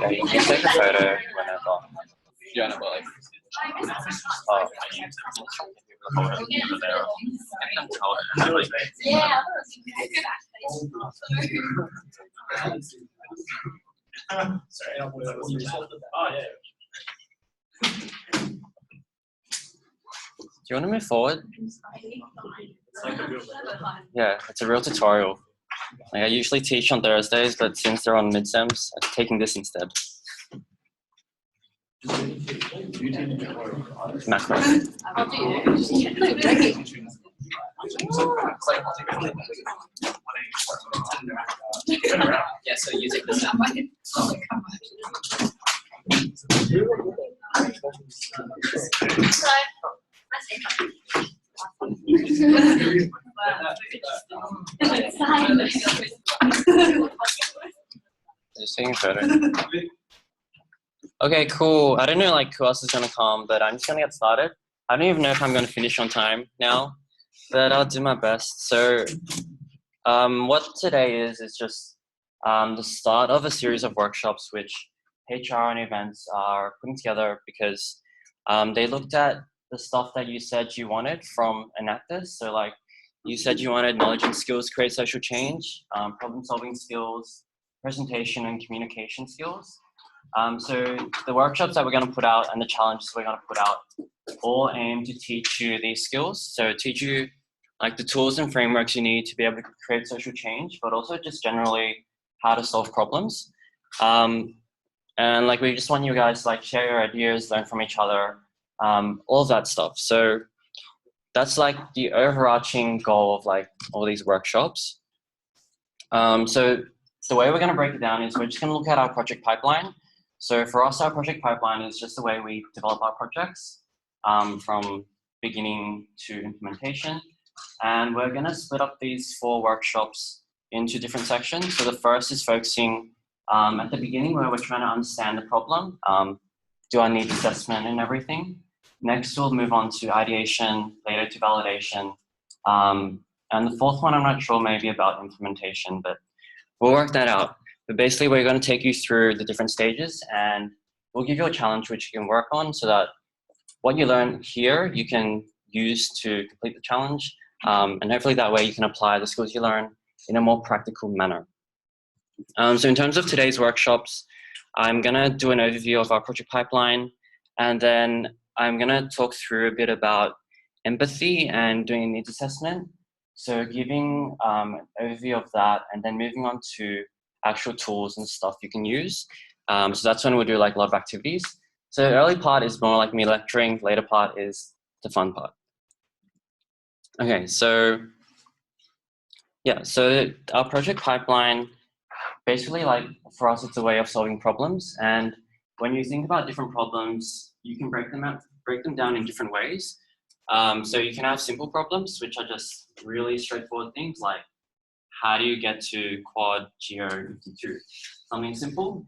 Yeah, you can take a photo whenever. Yeah, no, but like, oh, yeah. Do you want to move forward? Yeah, it's a real tutorial. Like I usually teach on Thursdays, but since they're on midterms, I'm taking this instead. Macro. Yeah, so you take this out. Just taking a photo. Okay, cool. I don't know like who else is gonna come, but I'm just gonna get started. I don't even know if I'm gonna finish on time now, but I'll do my best. So, what today is just the start of a series of workshops which HR and events are putting together because they looked at the stuff that you said you wanted from Enactus. So like you said you wanted knowledge and skills to create social change, problem solving skills, presentation and communication skills. So the workshops that we're going to put out and the challenges we're going to put out all aim to teach you these skills. So teach you like the tools and frameworks you need to be able to create social change, but also just generally how to solve problems. And like we just want you guys to like share your ideas, learn from each other, all of that stuff. So that's like the overarching goal of like all these workshops. So the way we're going to break it down is we're just going to look at our project pipeline. So for us, our project pipeline is just the way we develop our projects from beginning to implementation. And we're going to split up these 4 workshops into different sections. So the first is focusing at the beginning where we're trying to understand the problem. Do I need assessment and everything? Next, we'll move on to ideation, later to validation. And the 4th one, I'm not sure, maybe about implementation, but we'll work that out. But basically, we're going to take you through the different stages and we'll give you a challenge which you can work on so that what you learn here, you can use to complete the challenge. And hopefully that way you can apply the skills you learn in a more practical manner. So in terms of today's workshops, I'm going to do an overview of our project pipeline, and then I'm going to talk through a bit about empathy and doing a needs assessment. So giving an overview of that and then moving on to actual tools and stuff you can use. So that's when we'll do like a lot of activities. So the early part is more like me lecturing, later part is the fun part. Okay, so yeah, so our project pipeline, basically like for us, it's a way of solving problems. And when you think about different problems, you can break them down in different ways. So you can have simple problems, which are just really straightforward things like, how do you get to quad geo 52? Something simple.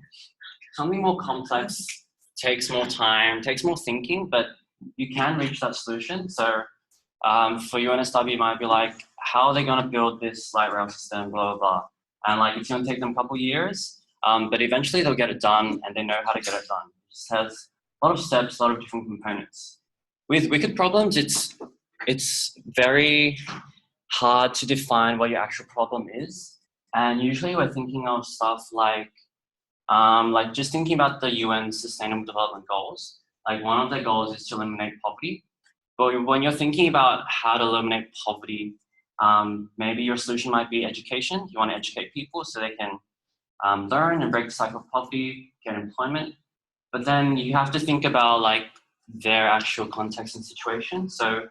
Something more complex takes more time, takes more thinking, but you can reach that solution. So for UNSW, you might be like, how are they going to build this light rail system, blah, blah, blah. And like, it's going to take them a couple of years, but eventually they'll get it done and they know how to get it done. It just has a lot of steps, a lot of different components. With wicked problems, it's very hard to define what your actual problem is. And usually we're thinking of stuff like just thinking about the UN Sustainable Development Goals. Like one of their goals is to eliminate poverty. But when you're thinking about how to eliminate poverty, maybe your solution might be education. You want to educate people so they can learn and break the cycle of poverty, get employment. But then you have to think about like their actual context and situation. So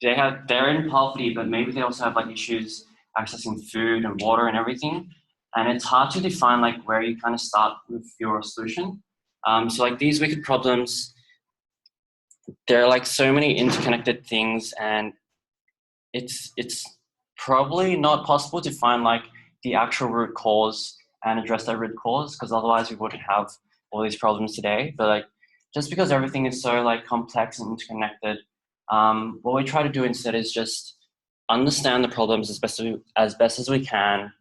they're in poverty, but maybe they also have like issues accessing food and water and everything. And it's hard to define like where you kind of start with your solution. So like these wicked problems, there are like so many interconnected things, and it's probably not possible to find like the actual root cause and address that root cause, because otherwise we wouldn't have all these problems today. But like just because everything is so like complex and interconnected, what we try to do instead is just understand the problems as best as we can,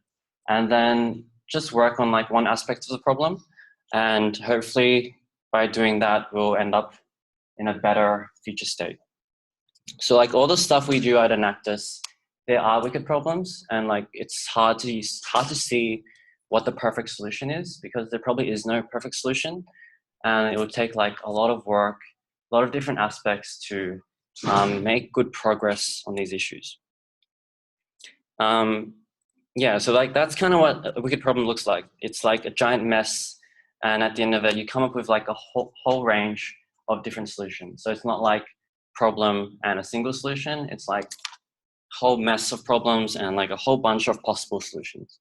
and then just work on like one aspect of the problem, and hopefully by doing that we'll end up in a better future state. So like all the stuff we do at Enactus, there are wicked problems, and like it's hard to see what the perfect solution is, because there probably is no perfect solution, and it would take like a lot of work, a lot of different aspects to make good progress on these issues. Yeah, so like that's kind of what a wicked problem looks like. It's like a giant mess, and at the end of it, you come up with like a whole range of different solutions. So it's not like problem and a single solution. It's like a whole mess of problems and like a whole bunch of possible solutions.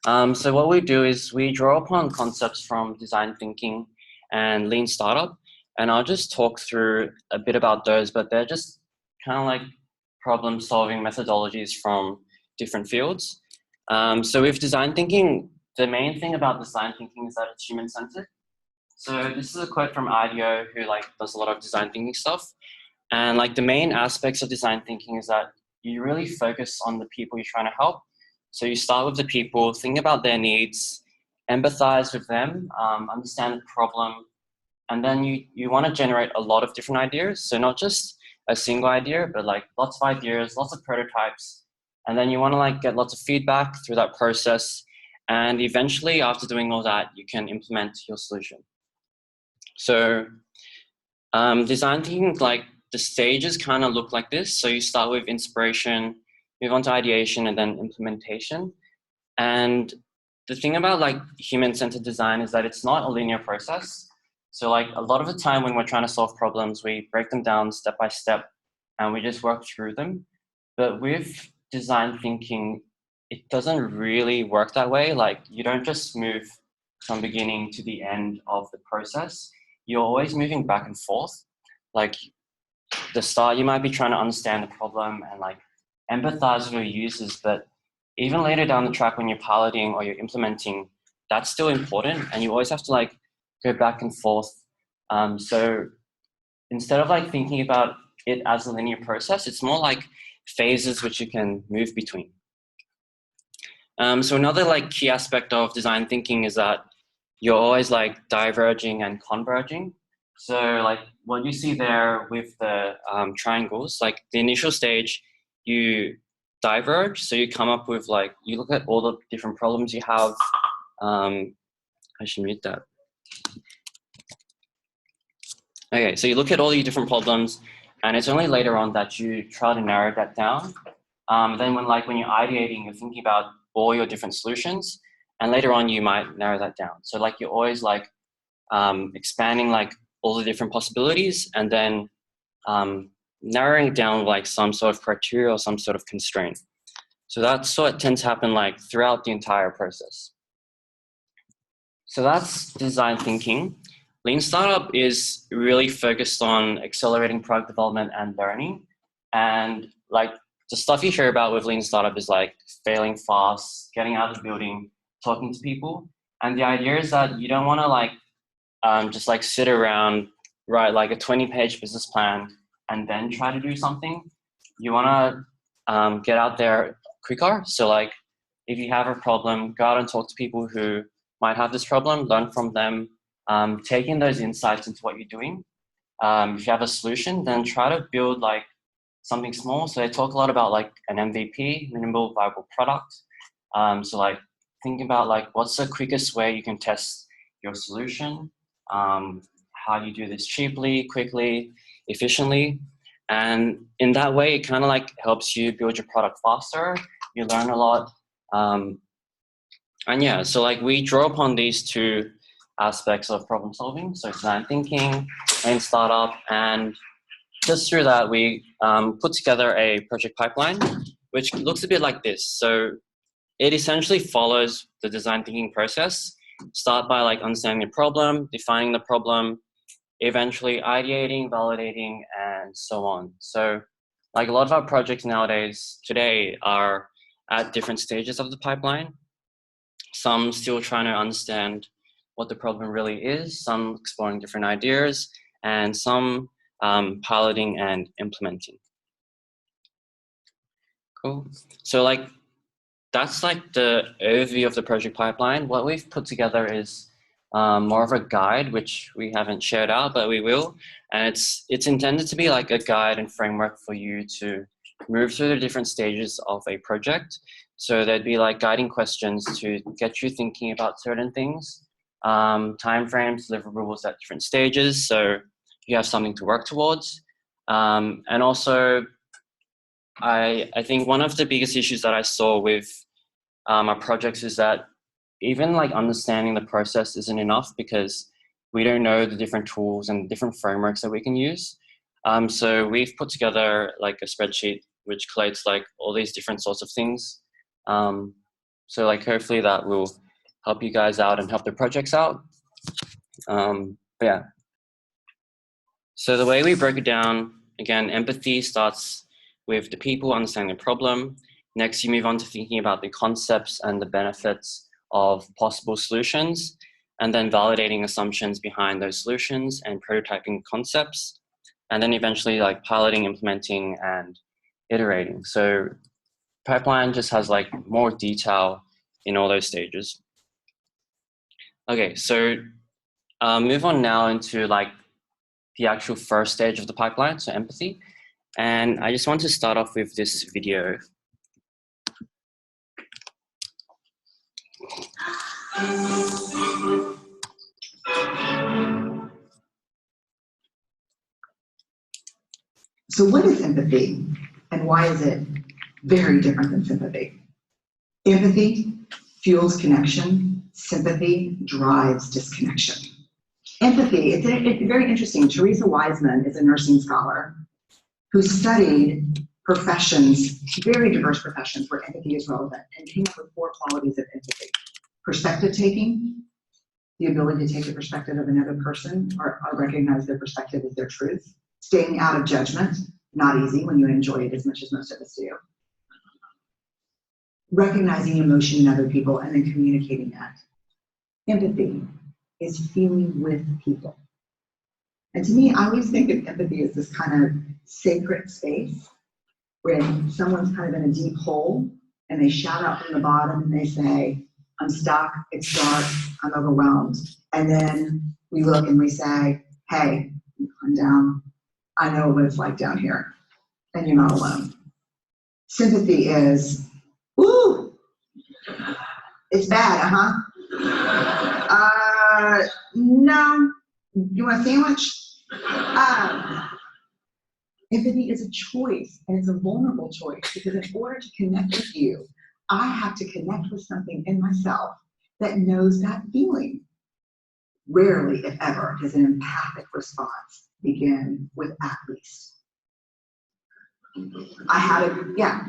So what we do is we draw upon concepts from design thinking and lean startup, and I'll just talk through a bit about those, but they're just kind of like problem solving methodologies from different fields. So with design thinking, the main thing about design thinking is that it's human-centered. So this is a quote from IDEO, who like does a lot of design thinking stuff. And like the main aspects of design thinking is that you really focus on the people you're trying to help. So you start with the people, think about their needs, empathize with them, understand the problem, and then you want to generate a lot of different ideas. So not just a single idea, but like lots of ideas, lots of prototypes. And then you want to like get lots of feedback through that process. And eventually, after doing all that, you can implement your solution. So design thinking, like the stages kind of look like this. So you start with inspiration, move on to ideation, and then implementation. And the thing about like human-centered design is that it's not a linear process. So like a lot of the time when we're trying to solve problems, we break them down step by step and we just work through them. But with design thinking, it doesn't really work that way. Like you don't just move from beginning to the end of the process. You're always moving back and forth. Like the start, you might be trying to understand the problem and like empathize with your users, but even later down the track when you're piloting or you're implementing, that's still important, and you always have to like go back and forth. So instead of like thinking about it as a linear process, it's more like phases which you can move between. So another like key aspect of design thinking is that you're always like diverging and converging. So like what you see there with the triangles, like the initial stage, you diverge. So you come up with like, you look at all the different problems you have. I should mute that. Okay, so you look at all your different problems, and it's only later on that you try to narrow that down. Then when you're ideating, you're thinking about all your different solutions, and later on you might narrow that down. So like you're always like expanding like all the different possibilities, and then narrowing it down like some sort of criteria or some sort of constraint. So that's what tends to happen like throughout the entire process. So that's design thinking. Lean Startup is really focused on accelerating product development and learning. And like the stuff you hear about with Lean Startup is like failing fast, getting out of the building, talking to people. And the idea is that you don't want to like just like sit around, write like a 20-page business plan and then try to do something. You want to get out there quicker. So like if you have a problem, go out and talk to people who might have this problem, learn from them, taking those insights into what you're doing. If you have a solution, then try to build like something small. So they talk a lot about like an MVP, minimal viable product. So like think about like what's the quickest way you can test your solution, how you do this cheaply, quickly, efficiently. And in that way, it kind of like helps you build your product faster. You learn a lot. And yeah, so like we draw upon these two aspects of problem solving. So design thinking and startup. And just through that, we put together a project pipeline, which looks a bit like this. So it essentially follows the design thinking process. Start by like understanding the problem, defining the problem, eventually ideating, validating, and so on. So like a lot of our projects nowadays today are at different stages of the pipeline. Some still trying to understand what the problem really is, some exploring different ideas, and some piloting and implementing. Cool. So like, that's like the overview of the project pipeline. What we've put together is more of a guide, which we haven't shared out, but we will. And it's intended to be like a guide and framework for you to move through the different stages of a project. So there'd be like guiding questions to get you thinking about certain things, timeframes, deliverables at different stages, so you have something to work towards. And also, I think one of the biggest issues that I saw with our projects is that even like understanding the process isn't enough because we don't know the different tools and different frameworks that we can use. So we've put together like a spreadsheet which collates like all these different sorts of things. So like hopefully that will help you guys out and help the projects out. But yeah. So the way we broke it down, again, empathy starts with the people understanding the problem. Next, you move on to thinking about the concepts and the benefits of possible solutions, and then validating assumptions behind those solutions and prototyping concepts, and then eventually like piloting, implementing, and iterating. So pipeline just has like more detail in all those stages. Okay, so move on now into like the actual first stage of the pipeline, so empathy. And I just want to start off with this video. So what is empathy and why is it very different than sympathy? Empathy fuels connection, sympathy drives disconnection. Empathy, it's very interesting. Teresa Wiseman is a nursing scholar who studied professions, very diverse professions where empathy is relevant, and came up with 4 qualities of empathy. Perspective taking, the ability to take the perspective of another person or recognize their perspective as their truth. Staying out of judgment, not easy when you enjoy it as much as most of us do. Recognizing emotion in other people and then communicating that. Empathy is feeling with people. And to me, I always think of empathy as this kind of sacred space when someone's kind of in a deep hole and they shout out from the bottom and they say, I'm stuck, it's dark, I'm overwhelmed. And then we look and we say, hey, I'm down. I know what it's like down here, and you're not alone. Sympathy is, ooh, it's bad, no, you want a sandwich? Empathy is a choice, and it's a vulnerable choice, because in order to connect with you, I have to connect with something in myself that knows that feeling. Rarely, if ever, does an empathic response begin with at least. I had a, yeah.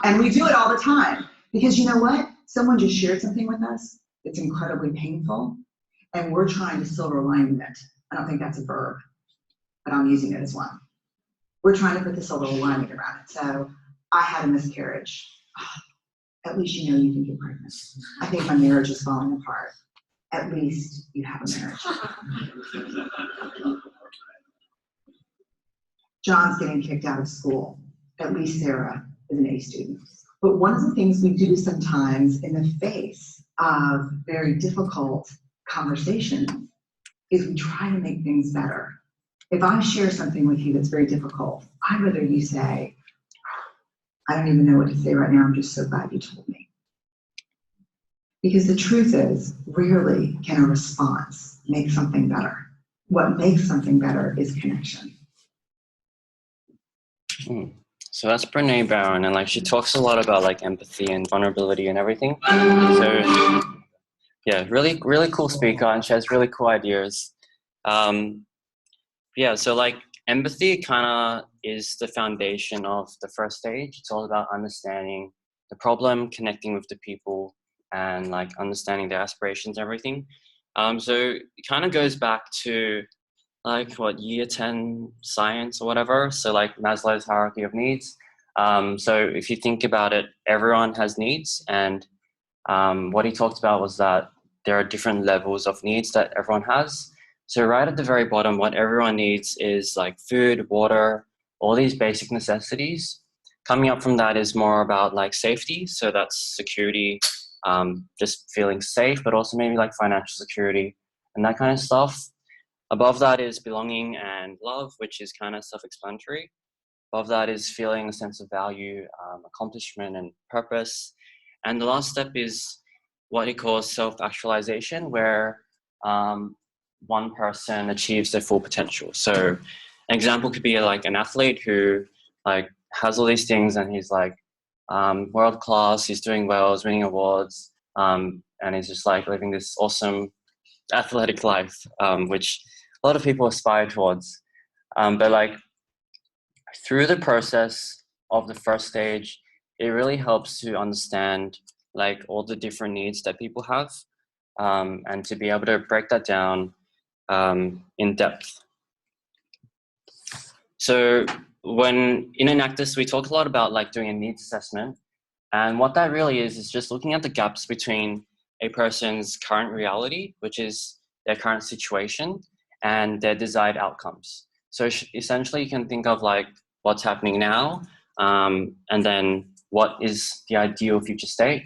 And we do it all the time. Because you know what? Someone just shared something with us that's incredibly painful, and we're trying to silver lining it. I don't think that's a verb, but I'm using it as one. We're trying to put the silver lining around it. So I had a miscarriage. At least you know you can get pregnant. I think my marriage is falling apart. At least you have a marriage. John's getting kicked out of school. At least Sarah is an A student. But one of the things we do sometimes in the face of very difficult conversations is we try to make things better. If I share something with you that's very difficult, I'd rather you say, I don't even know what to say right now, I'm just so glad you told me. Because the truth is, rarely can a response make something better. What makes something better is connection. So that's Brené Brown, and like she talks a lot about like empathy and vulnerability and everything. So yeah, really, really cool speaker, and she has really cool ideas. Yeah, so like empathy kind of is the foundation of the first stage. It's all about understanding the problem, connecting with the people, and like understanding their aspirations and everything. So it kind of goes back to like what, year 10 science or whatever. So like Maslow's hierarchy of needs. So if you think about it, everyone has needs, and what he talked about was that there are different levels of needs that everyone has. So right at the very bottom, what everyone needs is like food, water, all these basic necessities. Coming up from that is more about like safety. So that's security, just feeling safe, but also maybe like financial security and that kind of stuff. Above that is belonging and love, which is kind of self-explanatory. Above that is feeling a sense of value, accomplishment, and purpose. And the last step is what he calls self-actualization, where one person achieves their full potential. So an example could be like an athlete who like has all these things and he's like world class, he's doing well, he's winning awards, and he's just like living this awesome athletic life, which a lot of people aspire towards. But like through the process of the first stage, it really helps to understand like all the different needs that people have, and to be able to break that down in depth. So when in Enactus, we talk a lot about like doing a needs assessment. And what that really is just looking at the gaps between a person's current reality, which is their current situation, and their desired outcomes. So essentially you can think of like what's happening now, and then what is the ideal future state.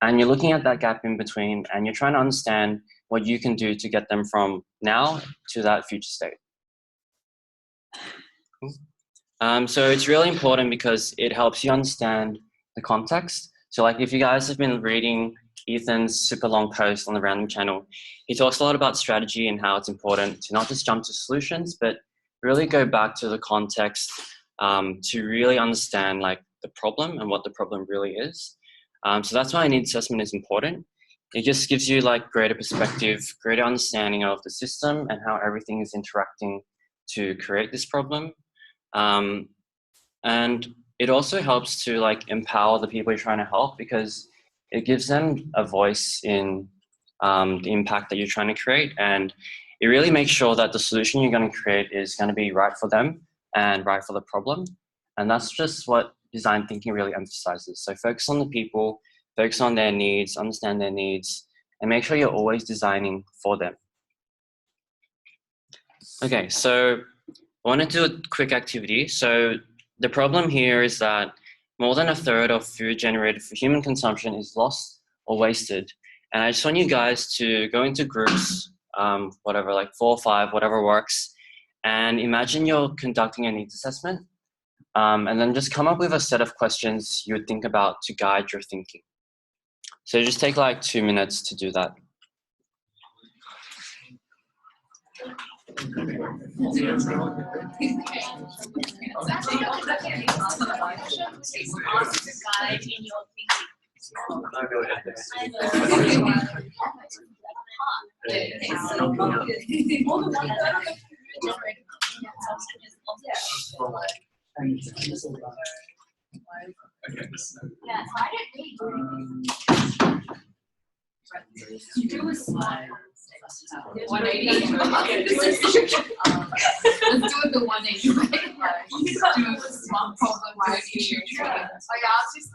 And you're looking at that gap in between and you're trying to understand what you can do to get them from now to that future state. So it's really important because it helps you understand the context. So like if you guys have been reading Ethan's super long post on the Random channel, he talks a lot about strategy and how it's important to not just jump to solutions, but really go back to the context, to really understand like the problem and what the problem really is. So that's why a needs assessment is important. It just gives you like greater perspective, greater understanding of the system and how everything is interacting to create this problem. And it also helps to like empower the people you're trying to help, because it gives them a voice in the impact that you're trying to create. And it really makes sure that the solution you're going to create is going to be right for them and right for the problem. And that's just what design thinking really emphasizes. So focus on the people, focus on their needs, understand their needs, and make sure you're always designing for them. Okay, so I want to do a quick activity. So the problem here is that more than a third of food generated for human consumption is lost or wasted. And I just want you guys to go into groups, whatever, like 4 or 5, whatever works. And imagine you're conducting a needs assessment. And then just come up with a set of questions you would think about to guide your thinking. So just take like 2 minutes to do that. You do a slide. 180. Let's do it the 180 way. You just do a small problem with issue training. Oh yeah, I'll just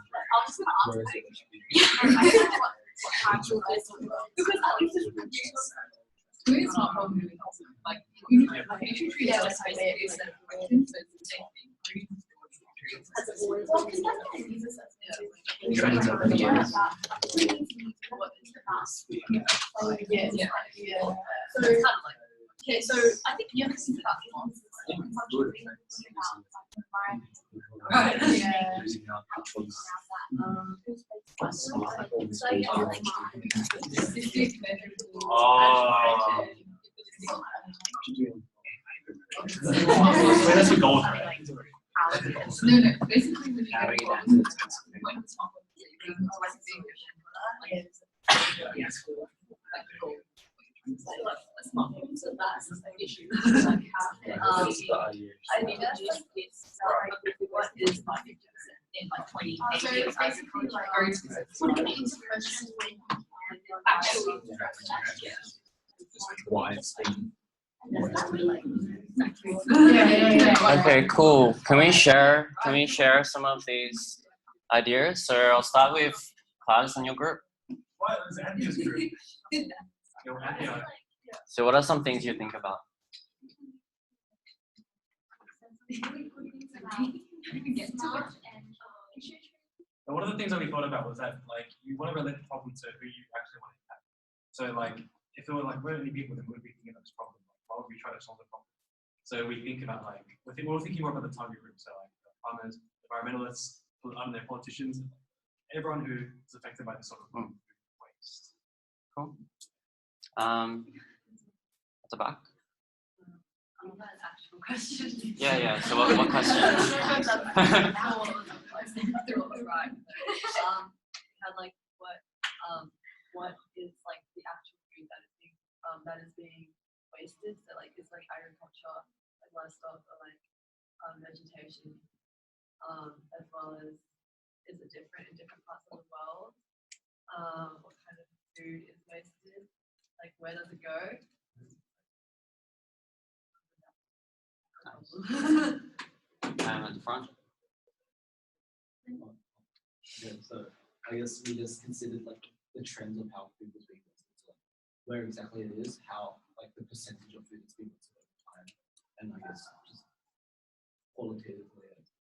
doing a small problem really helps. Like issue tree is like a set of questions, so it's the same thing. Okay, so I think you have to think about That's a goal. No, basically when you so that's the issue. I think that's just what is my in like 20 years. Basically, like very specific. Questions actually Why it's been. Okay, cool. Can we share some of these ideas? So I'll start with Klaus in your group. So what are some things you think about? And one of the things that we thought about was that like you want to relate the problem to who you actually want to impact. So like if there were like weren't any people that would be thinking about this problem, like why would we try to solve the problem? So we think about like we're thinking more about the target group. So like farmers, environmentalists, I don't know, politicians, everyone who is affected by this sort of waste. Cool. At the back. That's actual question. Yeah. So what question? They're all right. Had like what is like the actual food that is being wasted? So like is like agriculture, like livestock, or like vegetation, as well as is it different in different parts of the world? What kind of food is wasted? Like where does it go? At the front. Yeah, so I guess we just considered like the trends of how food was being wasted, so like where exactly it is, how like the percentage of food that's being wasted over time, and I guess just qualitatively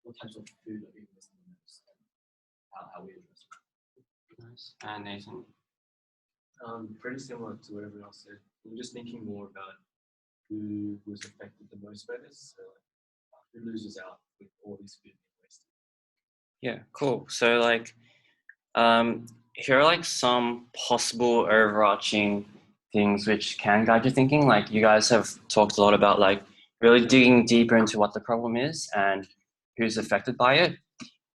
what types of food are being wasted the most, and how we address it. Nice. And Nathan. Pretty similar to what everyone else said. We're just thinking more about who was affected the most by this. So like, who loses out with all this food being wasted. Yeah, cool. So like, here are like some possible overarching things which can guide your thinking. Like you guys have talked a lot about like really digging deeper into what the problem is and who's affected by it.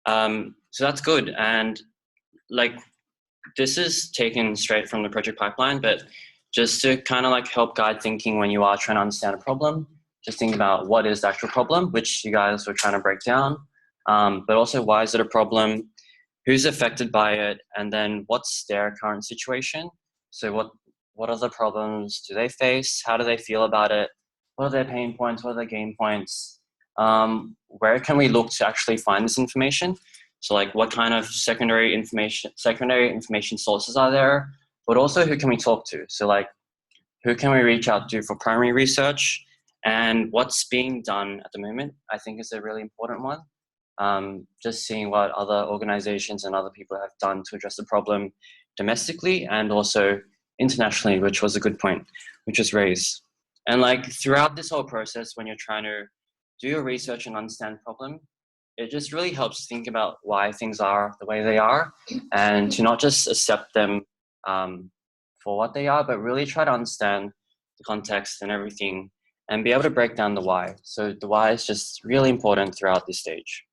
So that's good. And like, this is taken straight from the project pipeline, but just to kind of like help guide thinking when you are trying to understand a problem, just think about what is the actual problem, which you guys were trying to break down, but also why is it a problem, who's affected by it, and then what's their current situation. So what other problems do they face? How do they feel about it? What are their pain points? What are their gain points? Where can we look to actually find this information? So like what kind of secondary information sources are there, but also who can we talk to? So like who can we reach out to for primary research, and what's being done at the moment, I think is a really important one. Just seeing what other organizations and other people have done to address the problem domestically and also internationally, which was a good point, which was raised. And like throughout this whole process, when you're trying to do your research and understand the problem, it just really helps to think about why things are the way they are and to not just accept them for what they are, but really try to understand the context and everything and be able to break down the why. So the why is just really important throughout this stage.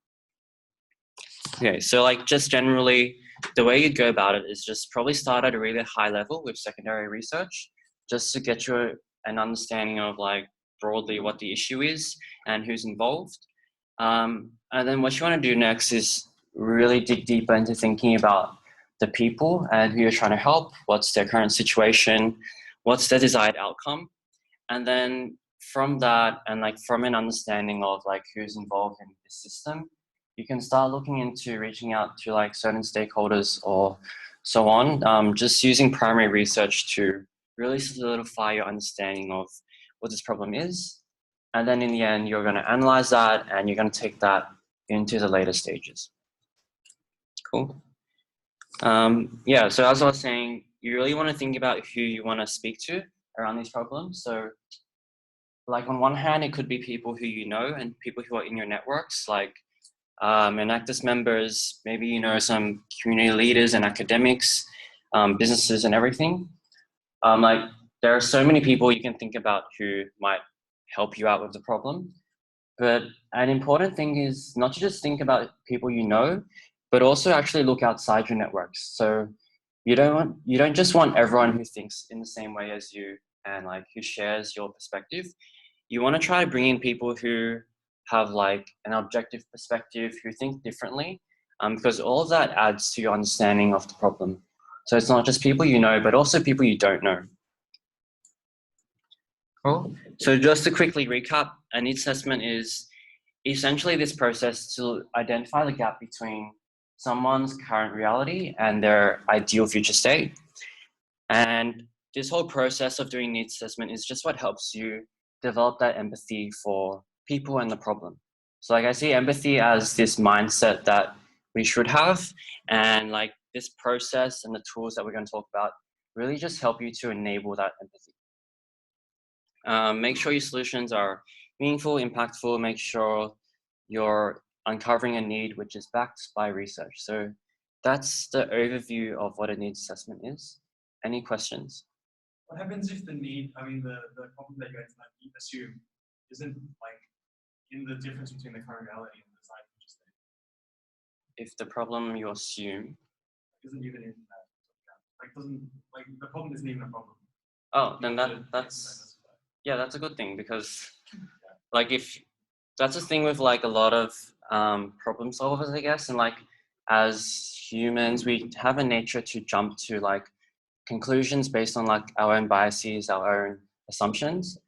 Okay, so like just generally, the way you'd go about it is just probably start at a really high level with secondary research, just to get you an understanding of like broadly what the issue is and who's involved. And then what you want to do next is really dig deeper into thinking about the people and who you're trying to help, what's their current situation, what's their desired outcome. And then from that, and like from an understanding of like who's involved in the system, you can start looking into reaching out to like certain stakeholders or so on, just using primary research to really solidify your understanding of what this problem is. And then in the end, you're going to analyze that and you're going to take that into the later stages. Cool. Yeah, so as I was saying, you really want to think about who you want to speak to around these problems. So like on one hand, it could be people who you know and people who are in your networks, like Enactus members, maybe you know some community leaders and academics, businesses and everything. Like there are so many people you can think about who might help you out with the problem. But an important thing is not to just think about people you know, but also actually look outside your networks. So you don't just want everyone who thinks in the same way as you and like who shares your perspective. You want to try to bring in people who have like an objective perspective, who think differently, because all of that adds to your understanding of the problem. So it's not just people you know, but also people you don't know. Cool. So just to quickly recap, a needs assessment is essentially this process to identify the gap between someone's current reality and their ideal future state. And this whole process of doing needs assessment is just what helps you develop that empathy for people and the problem. So like I see empathy as this mindset that we should have, and like this process and the tools that we're going to talk about really just help you to enable that empathy. Make sure your solutions are meaningful, impactful, make sure you're uncovering a need which is backed by research. So that's the overview of what a needs assessment is. Any questions? What happens if the need, the problem that you assume isn't like in the difference between the current reality and the design future state? If the problem you assume, Isn't even in that. The problem isn't even a problem. oh, then that's a good thing, because like if that's the thing with like a lot of problem solvers, I guess, and like as humans we have a nature to jump to like conclusions based on like our own biases, our own assumptions.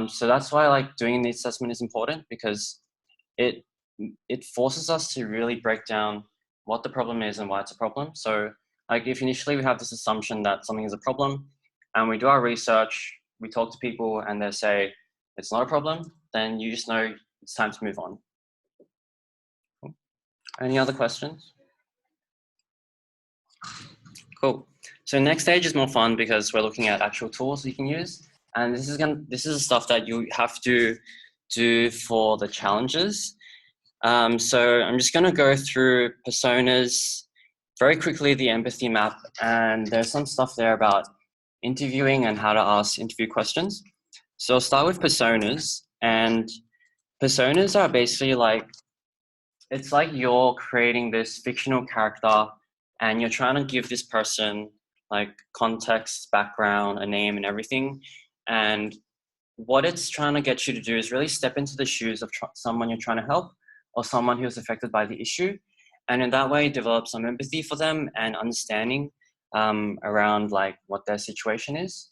So that's why like doing the assessment is important, because it forces us to really break down what the problem is and why it's a problem. So like if initially we have this assumption that something is a problem and we do our research, we talk to people and they say it's not a problem, then you just know it's time to move on. Cool. Any other questions? Cool. So next stage is more fun because we're looking at actual tools you can use. And this is the stuff that you have to do for the challenges. So I'm just going to go through personas very quickly, the empathy map, and there's some stuff there about interviewing and how to ask interview questions. So I'll start with personas, and personas are basically like, it's like you're creating this fictional character and you're trying to give this person like context, background, a name and everything. And what it's trying to get you to do is really step into the shoes of someone you're trying to help or someone who's affected by the issue. And in that way, develop some empathy for them and understanding around like what their situation is.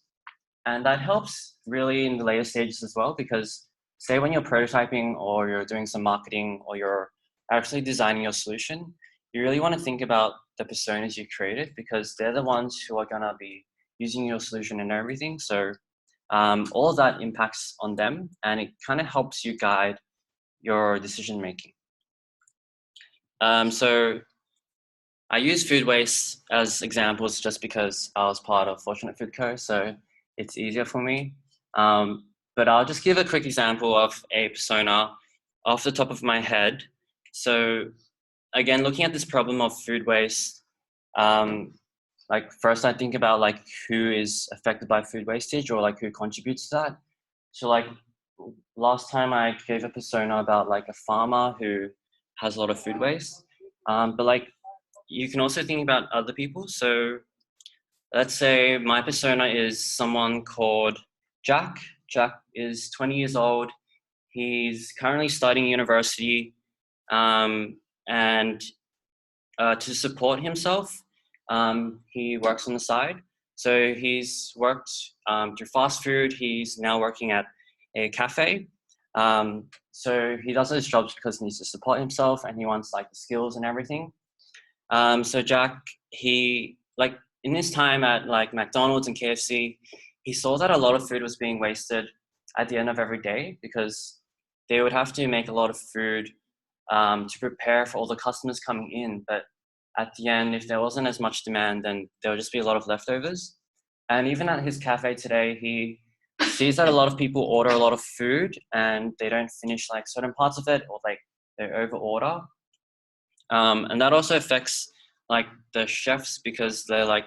And that helps really in the later stages as well, because say when you're prototyping or you're doing some marketing or you're actually designing your solution, you really want to think about the personas you created, because they're the ones who are going to be using your solution and everything. So all of that impacts on them, and it kind of helps you guide your decision making. So I use food waste as examples just because I was part of Fortunate Food Co, so it's easier for me. But I'll just give a quick example of a persona off the top of my head. So again, looking at this problem of food waste, like first I think about like who is affected by food wastage or like who contributes to that. So like last time I gave a persona about like a farmer who has a lot of food waste. But like you can also think about other people. So let's say my persona is someone called Jack. Jack is 20 years old. He's currently studying university, and to support himself, he works on the side. So he's worked through fast food. He's now working at a cafe. So he does those jobs because he needs to support himself and he wants like the skills and everything. So Jack, he like in his time at like McDonald's and KFC, he saw that a lot of food was being wasted at the end of every day because they would have to make a lot of food to prepare for all the customers coming in. But at the end, if there wasn't as much demand, then there would just be a lot of leftovers. And even at his cafe today, he sees that a lot of people order a lot of food and they don't finish like certain parts of it, or like they over order. And that also affects like the chefs because they're like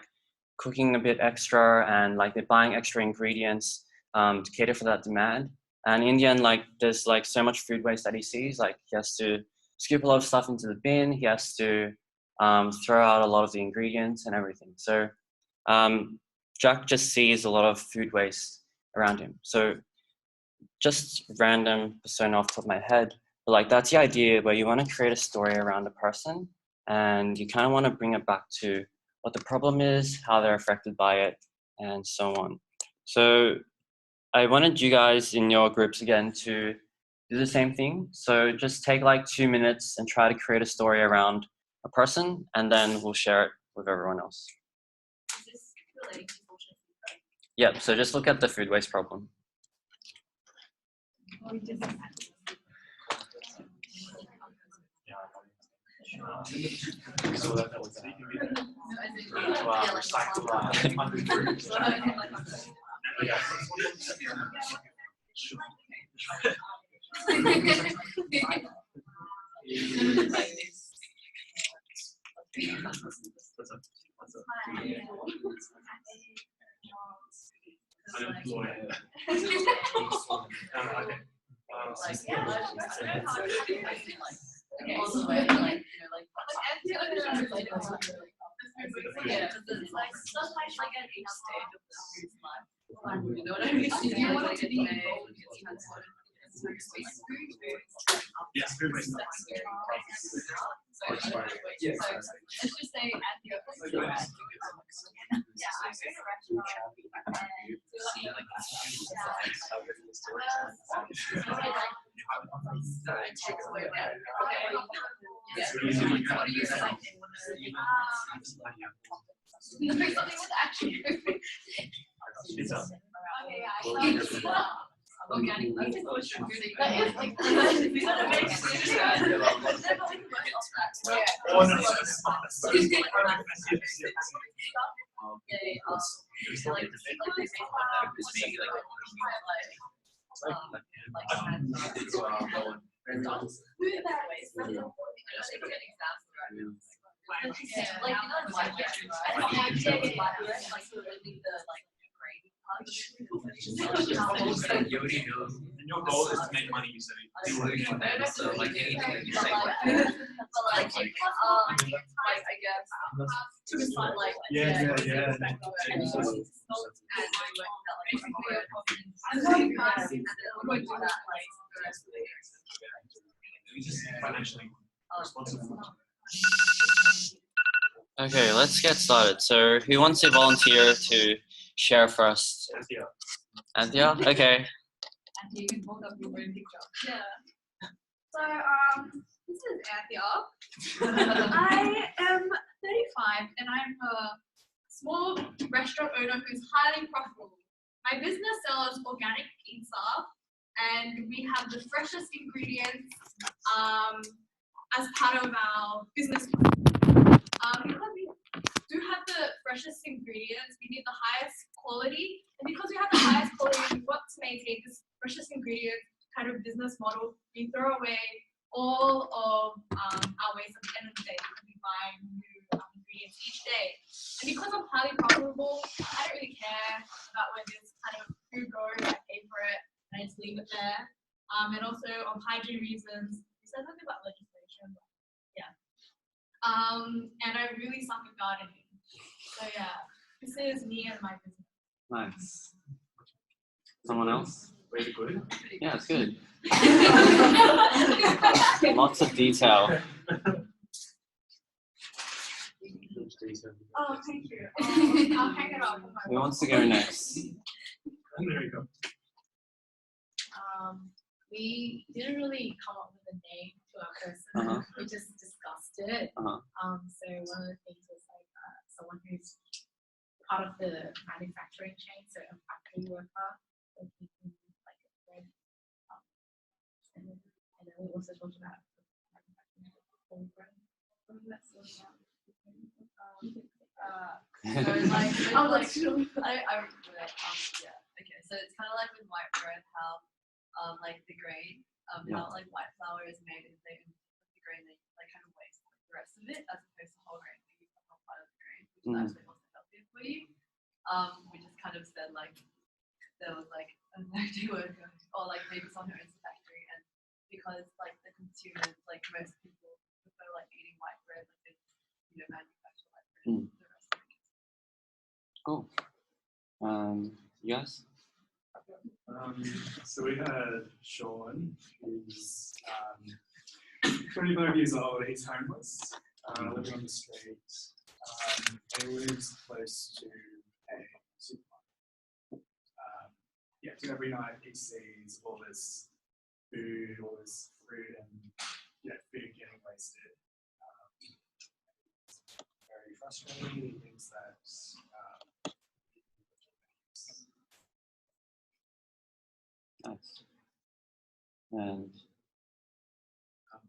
cooking a bit extra and like they're buying extra ingredients to cater for that demand. And in the end, like there's like so much food waste that he sees. Like he has to scoop a lot of stuff into the bin. He has to throw out a lot of the ingredients and everything. So Jack just sees a lot of food waste around him. So just random persona off the top of my head. But like that's the idea where you want to create a story around a person and you kind of want to bring it back to what the problem is, how they're affected by it, and so on. So I wanted you guys in your groups again to do the same thing. So just take like 2 minutes and try to create a story around a person, and then we'll share it with everyone else. Is this relating to Fortunate Food Co? Yep. So just look at the food waste problem. So that was unemployed. Okay. Okay, all the way, like, yeah, it's like stuff like at each stage of the food's life. You know what I mean? If you want it to be involved, it's transported. Yes, food waste. So let's just say at the office. Yeah, I go to restaurant what do you say? Something with action. Pizza. Organic. That is like. Oh, no, And your goal is to make money, you said. So like anything that you say. But like, I guess to find like Yeah. Just financially responsible. Okay, let's get started. So who wants to volunteer to share first? Yeah. Anthea? Okay. And you can hold up your own picture. Yeah. So, this is Anthea. I am 35 and I'm a small restaurant owner who's highly profitable. My business sells organic pizza and we have the freshest ingredients as part of our business plan. Because we do have the freshest ingredients, we need the highest quality. And because we have the highest quality and we want to maintain this freshest ingredient kind of business model, we throw away all of our waste at the end of the day because we buy new ingredients each day. And because I'm highly profitable, I don't really care about where this kind of food goes. I pay for it and I just leave it there. And also of hygiene reasons, we said something about legislation. Yeah. And I really suck at gardening. So yeah, this is me and my business. Nice. Someone else? Very good. Yeah, it's good. Lots of detail. Oh, thank you. I'll hang it up on my Who wants to go next? There you go. We didn't really come up with a name to our person. Uh-huh. We just discussed it. Uh-huh. So one of the things was like someone who's part of the manufacturing chain, so a factory worker, so he can like a bread. And then we also talked about manufacturing whole bread. Something that's sort of So like, yeah. Okay, so it's kind of like with white bread, how like the grain, how like white flour is made and they the grain they like kind of waste like, the rest of it as opposed to whole grain. They use the whole part of the grain, which is actually also healthier for you. We just kind of said like there was like a factory worker or like maybe someone who owns a factory, and because like the consumers, like most people prefer like eating white bread, like they manufacture white bread. The rest of it. Cool. You guys? So we had Sean, who's 25 years old. He's homeless, living on the street. He lives close to a supermarket. Yeah, so every night he sees all this food and food getting wasted. It's very frustrating. He thinks that And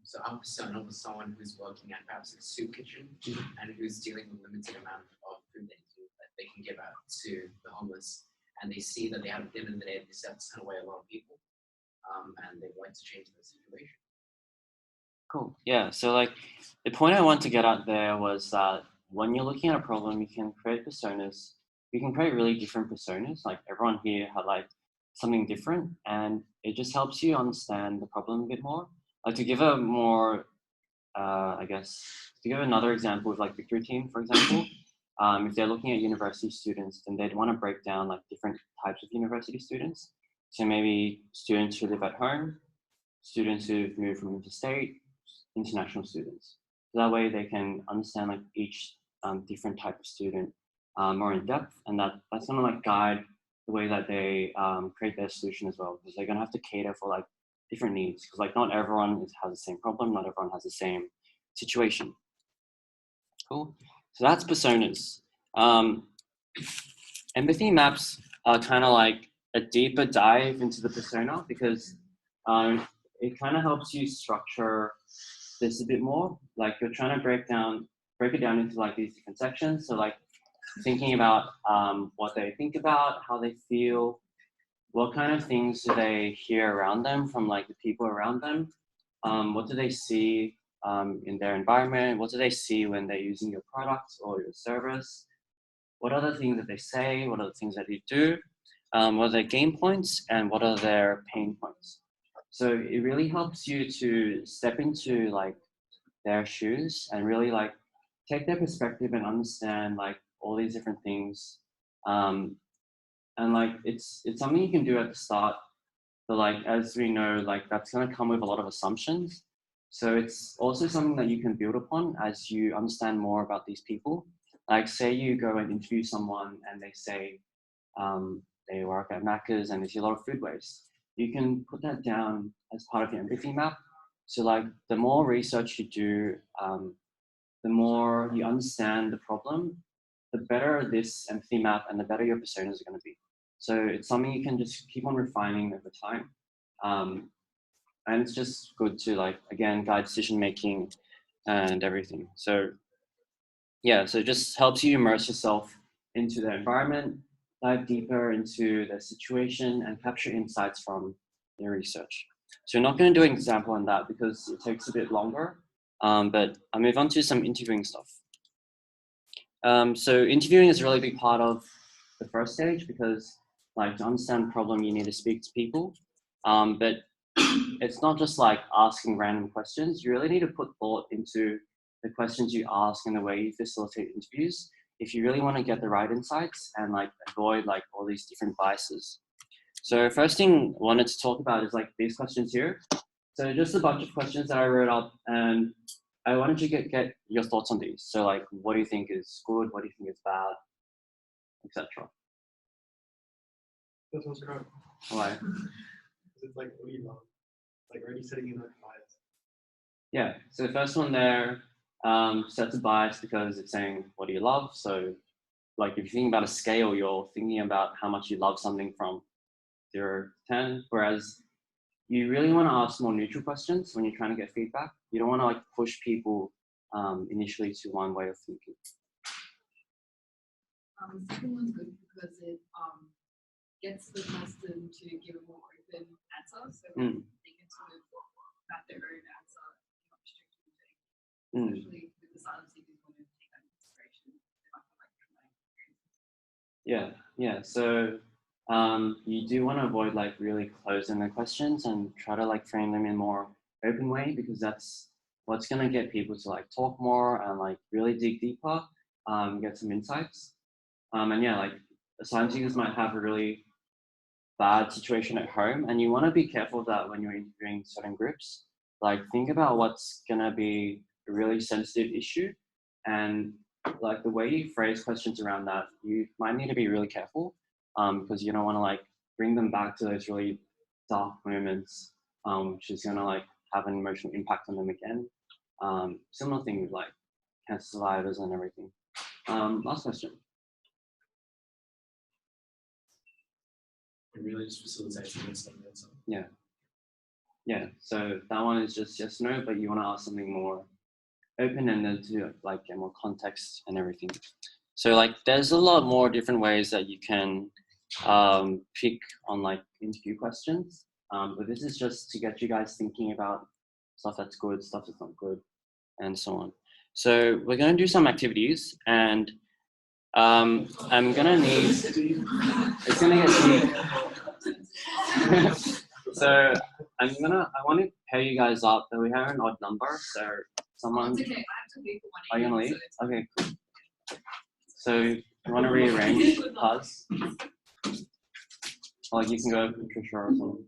So our persona was someone who's working at perhaps a soup kitchen and who's dealing with limited amount of food that they can give out to the homeless. And they see that they have at the end of the day, they have to send away a lot of people. And they'd like to change the situation. cool. Yeah. So like the point I want to get out there was that when you're looking at a problem, you can create personas. You can create really different personas. Like everyone here had like something different, and it just helps you understand the problem a bit more. Like to give a more, I guess, to give another example of like Victory Team, for example, if they're looking at university students, then they'd want to break down like different types of university students. So maybe students who live at home, students who've moved from interstate, international students. So that way they can understand like each different type of student more in depth, and that's gonna like guide the way that they create their solution as well, because they're gonna have to cater for like different needs, because like not everyone has the same problem, not everyone has the same situation. Cool. So that's personas. Empathy maps are kind of like a deeper dive into the persona, because it kind of helps you structure this a bit more. Like you're trying to break it down into like these different sections. So like thinking about what they think about, how they feel, what kind of things do they hear around them from like the people around them, what do they see in their environment, what do they see when they're using your product or your service, what are the things that they say, what are the things that they do, what are their gain points, and what are their pain points. So it really helps you to step into like their shoes and really like take their perspective and understand like all these different things. And like it's something you can do at the start, but like as we know, like that's going to come with a lot of assumptions. So it's also something that you can build upon as you understand more about these people. Like say you go and interview someone and they say they work at Macca's and they see a lot of food waste. You can put that down as part of your empathy map. So like the more research you do, the more you understand the problem, the better this empathy map and the better your personas are going to be. So it's something you can just keep on refining over time. And it's just good to like, again, guide decision making and everything. So yeah, so it just helps you immerse yourself into the environment, dive deeper into the situation, and capture insights from your research. So we're not going to do an example on that because it takes a bit longer, but I'll move on to some interviewing stuff. So interviewing is a really big part of the first stage, because like to understand the problem, you need to speak to people. But it's not just like asking random questions. You really need to put thought into the questions you ask and the way you facilitate interviews if you really want to get the right insights and like avoid like all these different biases. So first thing I wanted to talk about is like these questions here. So just a bunch of questions that I wrote up, and I wanted to get your thoughts on these. So like, what do you think is good? What do you think is bad? Etc. This one's great. Why? It's like, what do you love? Like already sitting in that bias. Yeah. So the first one there sets a bias because it's saying, what do you love? So like if you think about a scale, you're thinking about how much you love something from 0 to 10, whereas you really want to ask more neutral questions when you're trying to get feedback. You don't want to like push people initially to one way of thinking. The second one's good because it gets the person to give a more open answer, so they can sort of map their own answer, not restricted to anything. Especially with the silence seekers, want to take that into consideration. They might have like traumatic experiences. Yeah. So you do want to avoid like really closing the questions and try to like frame them in a more open way, because that's what's going to get people to like talk more and like really dig deeper, get some insights. And yeah, like asylum seekers might have a really bad situation at home, and you want to be careful of that when you're interviewing certain groups. Like think about what's going to be a really sensitive issue, and like the way you phrase questions around that, you might need to be really careful, because you don't want to like bring them back to those really dark moments, which is going to like have an emotional impact on them again. Similar thing with like cancer survivors and everything. Last question. It really just facilitates the understanding. Yeah. Yeah, so that one is just yes, no, but you want to ask something more open-ended to like get more context and everything. So like there's a lot more different ways that you can pick on like interview questions. But this is just to get you guys thinking about stuff that's good, stuff that's not good, and so on. So we're going to do some activities, and I'm gonna need. It's gonna get deep. So I want to pair you guys up, but we have an odd number, so someone. It's okay, I have to leave for Are you 180, gonna leave? so Okay, cool. So you want to rearrange us? Like you can go Patricia or something.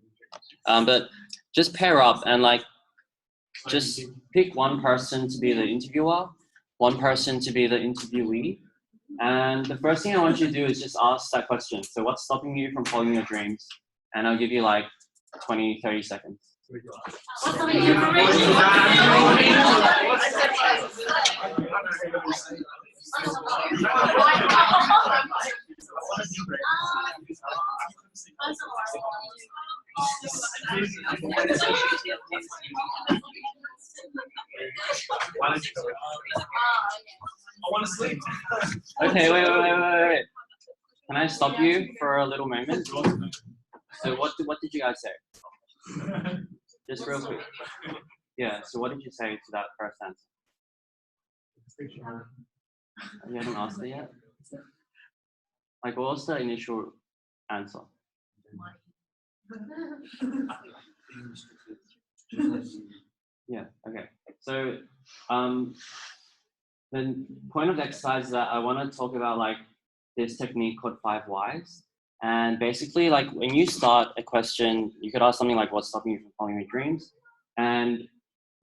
But just pair up and like just pick one person to be the interviewer, one person to be the interviewee. And the first thing I want you to do is just ask that question. So what's stopping you from following your dreams? And I'll give you like 20, 30 seconds. I want to sleep. Okay, wait. Can I stop you for a little moment? So what did you guys say? Just real quick. Yeah, so what did you say to that first answer? You haven't asked it yet? Like what was the initial answer? Yeah, okay. So the point of the exercise is that I want to talk about like this technique called 5 whys. And basically like when you start a question, you could ask something like what's stopping you from following your dreams? And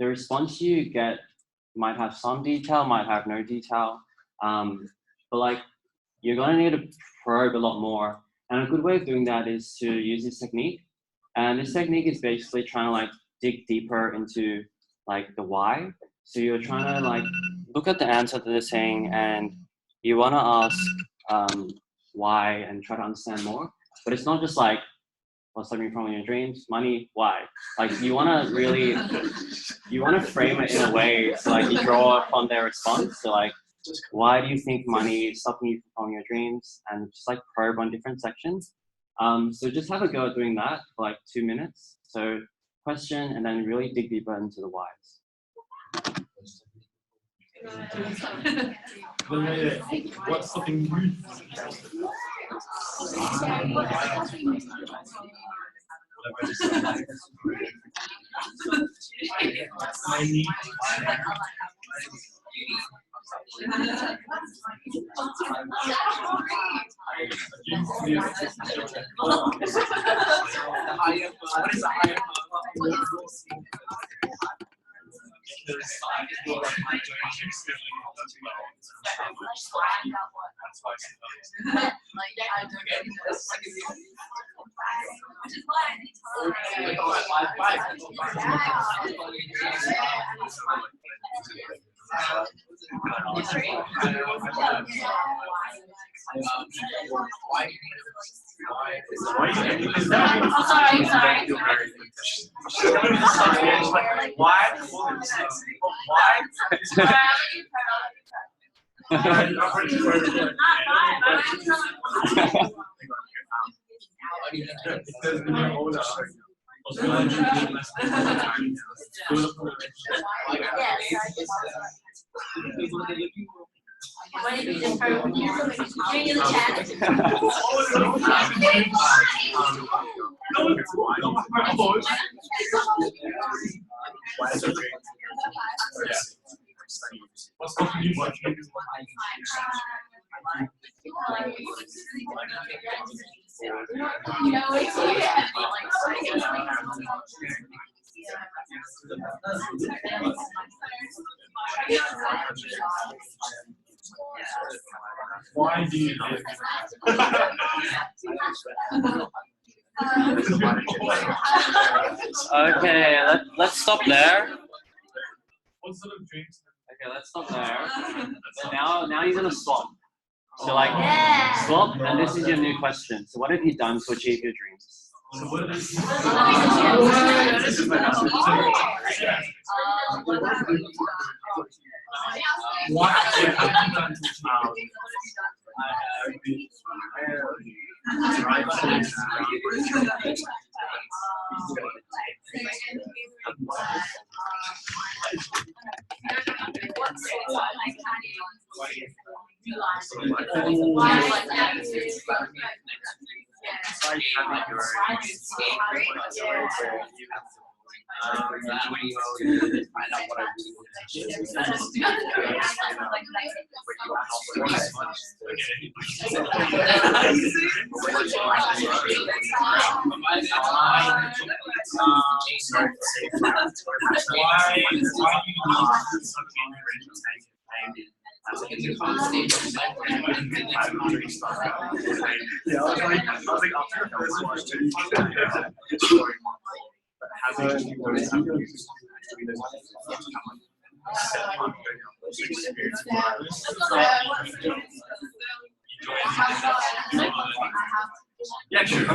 the response you get might have some detail, might have no detail. But like you're going to need to probe a lot more. And a good way of doing that is to use this technique. And this technique is basically trying to like dig deeper into like the why. So you're trying to like look at the answer that they're saying and you want to ask why and try to understand more. But it's not just like what's stopping you from your dreams, money, why? Like you want to really, you want to frame it in a way so like you draw upon their response. So like, why do you think money is stopping you from following your dreams? And just like probe on different sections. So just have a go at doing that for like 2 minutes. So question and then really dig deeper into the whys. What's stopping you? Why do you live? Okay, let's stop there. What sort of dreams? Okay, let's stop there. So now you're gonna swap. So like swap, and this is your new question. So what have you done to achieve your dreams? So what are these? Yeah, sure.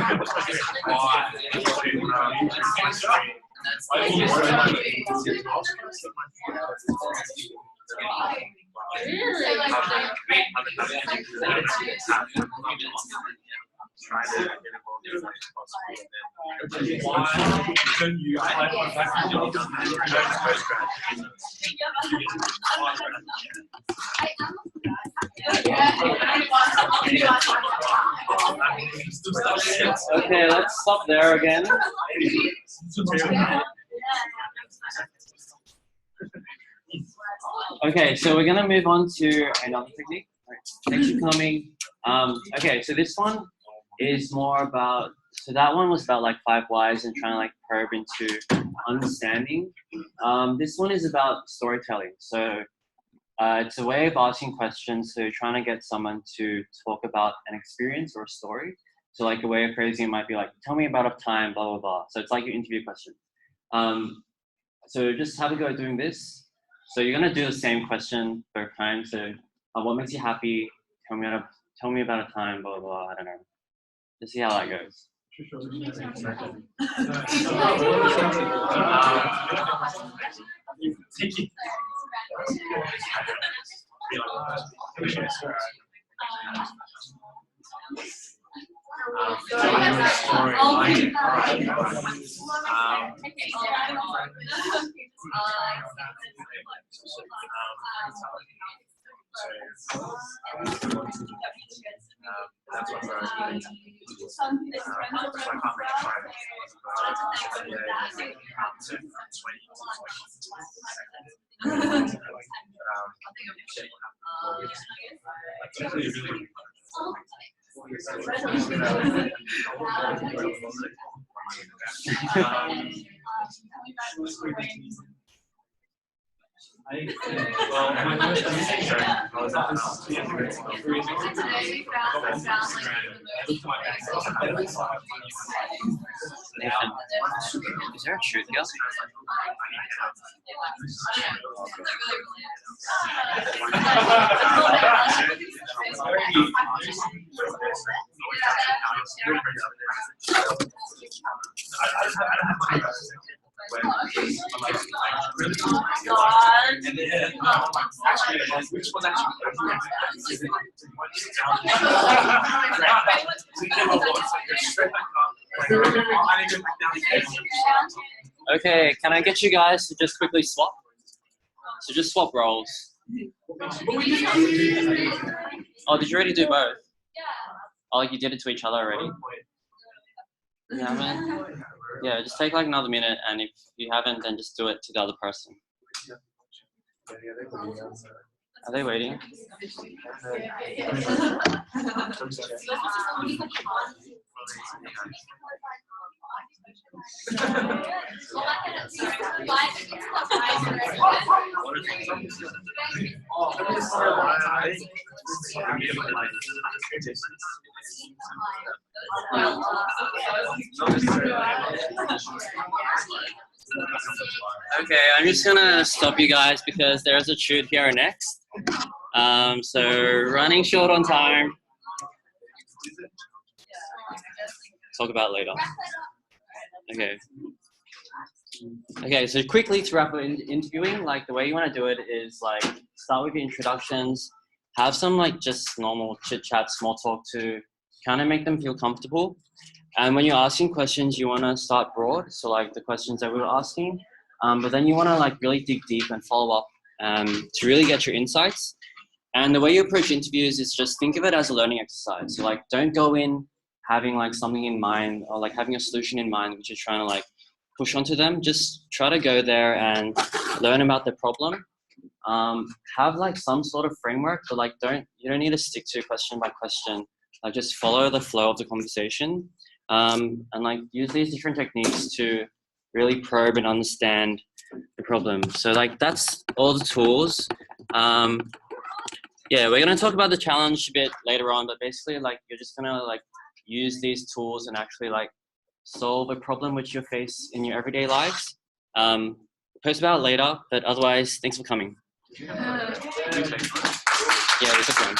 Okay, let's stop there again. Okay, so we're gonna move on to another technique. Thanks for coming. Okay, so this one is more about, so that one was about like 5 whys and trying to like probe into understanding. This one is about storytelling. So it's a way of asking questions. So you're trying to get someone to talk about an experience or a story. So like a way of phrasing it might be like, tell me about a time, blah, blah, blah. So it's like your interview question. So just have a go at doing this. So you're gonna do the same question both times. So what makes you happy? Tell me about a time, blah, blah, blah, I don't know. Just see how that goes. Nathan, is there a truth here? Okay, can I get you guys to just quickly swap? So just swap roles. Oh, did you already do both? Oh, you did it to each other already? Yeah, man. Yeah, just take like another minute, and if you haven't, then just do it to the other person. Are they waiting? Okay, I'm just gonna stop you guys because there's a shoot here next. So running short on time. talk about later. Okay. Okay, so quickly to wrap up interviewing, like the way you want to do it is like start with your introductions, have some like just normal chit chat, small talk to kind of make them feel comfortable. And when you're asking questions, you want to start broad, so like the questions that we were asking, but then you want to like really dig deep and follow up to really get your insights. And the way you approach interviews is just think of it as a learning exercise. So like don't go in having like something in mind or like having a solution in mind which you're trying to like push onto them. Just try to go there and learn about the problem. Have like some sort of framework, but like you don't need to stick to question by question. Like just follow the flow of the conversation, and like use these different techniques to really probe and understand the problem. So like that's all the tools. Yeah, we're gonna talk about the challenge a bit later on, but basically like you're just gonna like use these tools and actually like solve a problem which you face in your everyday lives. Post about it later, but otherwise, thanks for coming. Yeah, they took one.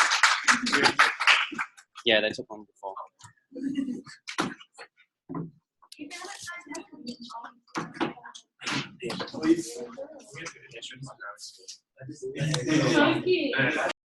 Yeah, they took one before. Yeah.